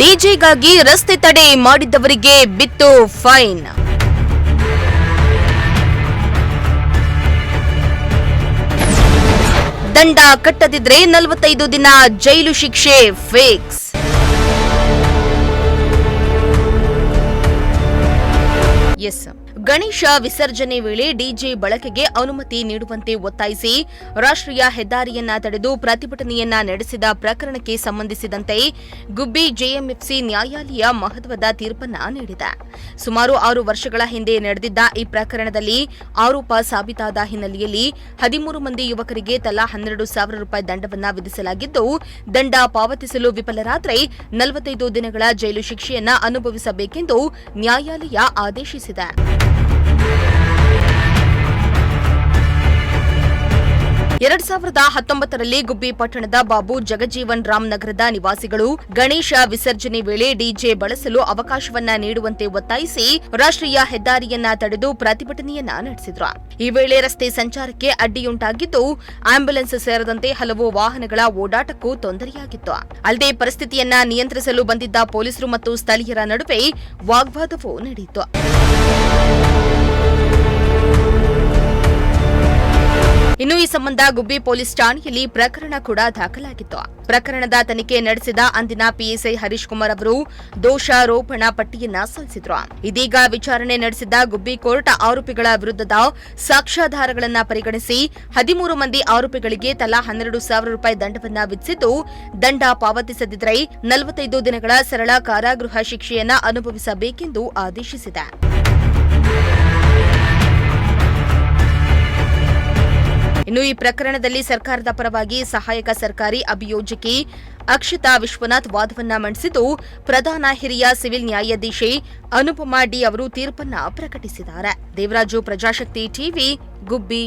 ಡಿಜೆಗಾಗಿ ರಸ್ತೆ ತಡೆ ಮಾಡಿದವರಿಗೆ ಬಿತ್ತು ಫೈನ್. ದಂಡ ಕಟ್ಟದಿದ್ರೆ 45 ದಿನ ಜೈಲು ಶಿಕ್ಷೆ ಫಿಕ್ಸ್. ಗಣೇಶ ವಿಸರ್ಜನೆ ವೇಳೆ ಡಿಜೆ ಬಳಕೆಗೆ ಅನುಮತಿ ನೀಡುವಂತೆ ಒತ್ತಾಯಿಸಿ ರಾಷ್ಟ್ರೀಯ ಹೆದ್ದಾರಿಯನ್ನ ತಡೆದು ಪ್ರತಿಭಟನೆಯನ್ನ ನಡೆಸಿದ ಪ್ರಕರಣಕ್ಕೆ ಸಂಬಂಧಿಸಿದಂತೆ ಗುಬ್ಬಿ ಜೆಎಂಎಫ್ಸಿ ನ್ಯಾಯಾಲಯ ಮಹತ್ವದ ತೀರ್ಪನ್ನ ನೀಡಿದೆ. ಸುಮಾರು 6 ವರ್ಷಗಳ ಹಿಂದೆ ನಡೆದಿದ್ದ ಈ ಪ್ರಕರಣದಲ್ಲಿ ಆರೋಪ ಸಾಬೀತಾದ ಹಿನ್ನೆಲೆಯಲ್ಲಿ 13 ಮಂದಿ ಯುವಕರಿಗೆ ತಲಾ 12,000 ರೂಪಾಯಿ ದಂಡವನ್ನ ವಿಧಿಸಲಾಗಿದ್ದು, ದಂಡ ಪಾವತಿಸಲು ವಿಫಲರಾದರೆ 45 ದಿನಗಳ ಜೈಲು ಶಿಕ್ಷೆಯನ್ನ ಅನುಭವಿಸಬೇಕೆಂದು ನ್ಯಾಯಾಲಯ ಆದೇಶಿಸಿದೆ. 2019ರಲ್ಲಿ ಗುಬ್ಬಿ ಪಟ್ಟಣದ ಬಾಬು ಜಗಜೀವನ್ ರಾಮ್ ನಗರದ ನಿವಾಸಿಗಳು ಗಣೇಶ ವಿಸರ್ಜನೆ ವೇಳೆ ಡಿಜೆ ಬಳಸಲು ಅವಕಾಶವನ್ನ ನೀಡುವಂತೆ ಒತ್ತಾಯಿಸಿ ರಾಷ್ಟ್ರೀಯ ಹೆದ್ದಾರಿಯನ್ನ ತಡೆದು ಪ್ರತಿಭಟನೆಯನ್ನ ನಡೆಸಿದ್ರು. ಈ ವೇಳೆ ರಸ್ತೆ ಸಂಚಾರಕ್ಕೆ ಅಡ್ಡಿಯುಂಟಾಗಿದ್ದು, ಆಂಬ್ಯುಲೆನ್ಸ್ ಸೇರಿದಂತೆ ಹಲವು ವಾಹನಗಳ ಓಡಾಟಕ್ಕೂ ತೊಂದರೆಯಾಗಿತ್ತು. ಅಲ್ಲದೆ ಪರಿಸ್ಥಿತಿಯನ್ನ ನಿಯಂತ್ರಿಸಲು ಬಂದಿದ್ದ ಪೊಲೀಸರು ಮತ್ತು ಸ್ಥಳೀಯರ ನಡುವೆ ವಾಗ್ವಾದವೂ ನಡೆಯಿತು. ಇನ್ನು ಈ ಸಂಬಂಧ ಗುಬ್ಬಿ ಪೊಲೀಸ್ ಠಾಣೆಯಲ್ಲಿ ಪ್ರಕರಣ ಕೂಡ ದಾಖಲಾಗಿತ್ತು. ಪ್ರಕರಣದ ತನಿಖೆ ನಡೆಸಿದ ಅಂದಿನ ಪಿಎಸ್ಐ ಹರೀಶ್ ಕುಮಾರ್ ಅವರು ದೋಷಾರೋಪಣಾ ಪಟ್ಟಿಯನ್ನ ಸಲ್ಲಿಸಿದ್ರು. ಇದೀಗ ವಿಚಾರಣೆ ನಡೆಸಿದ್ದ ಗುಬ್ಬಿ ಕೋರ್ಟ್ ಆರೋಪಿಗಳ ವಿರುದ್ಧದ ಸಾಕ್ಷ್ಯಾಧಾರಗಳನ್ನು ಪರಿಗಣಿಸಿ 13 ಮಂದಿ ಆರೋಪಿಗಳಿಗೆ ತಲಾ 12,000 ರೂಪಾಯಿ ದಂಡವನ್ನ ವಿಧಿಸಿದ್ದು, ದಂಡ ಪಾವತಿಸದಿದ್ದರೆ 45 ದಿನಗಳ ಸರಳ ಕಾರಾಗೃಹ ಶಿಕ್ಷೆಯನ್ನ ಅನುಭವಿಸಬೇಕೆಂದು ಆದೇಶಿಸಿದೆ. ಇನ್ನು ಈ ಪ್ರಕರಣದಲ್ಲಿ ಸರ್ಕಾರದ ಪರವಾಗಿ ಸಹಾಯಕ ಸರ್ಕಾರಿ ಅಭಿಯೋಜಕಿ ಅಕ್ಷತಾ ವಿಶ್ವನಾಥ್ ವಾದವನ್ನ ಮಂಡಿಸಿದ್ದು, ಪ್ರಧಾನ ಹಿರಿಯ ಸಿವಿಲ್ ನ್ಯಾಯಾಧೀಶೆ ಅನುಪಮಾ ಡಿ ಅವರು ತೀರ್ಪನ್ನ ಪ್ರಕಟಿಸಿದ್ದಾರೆ. ದೇವರಾಜು, ಪ್ರಜಾಶಕ್ತಿ ಟಿವಿ, ಗುಬ್ಬಿ.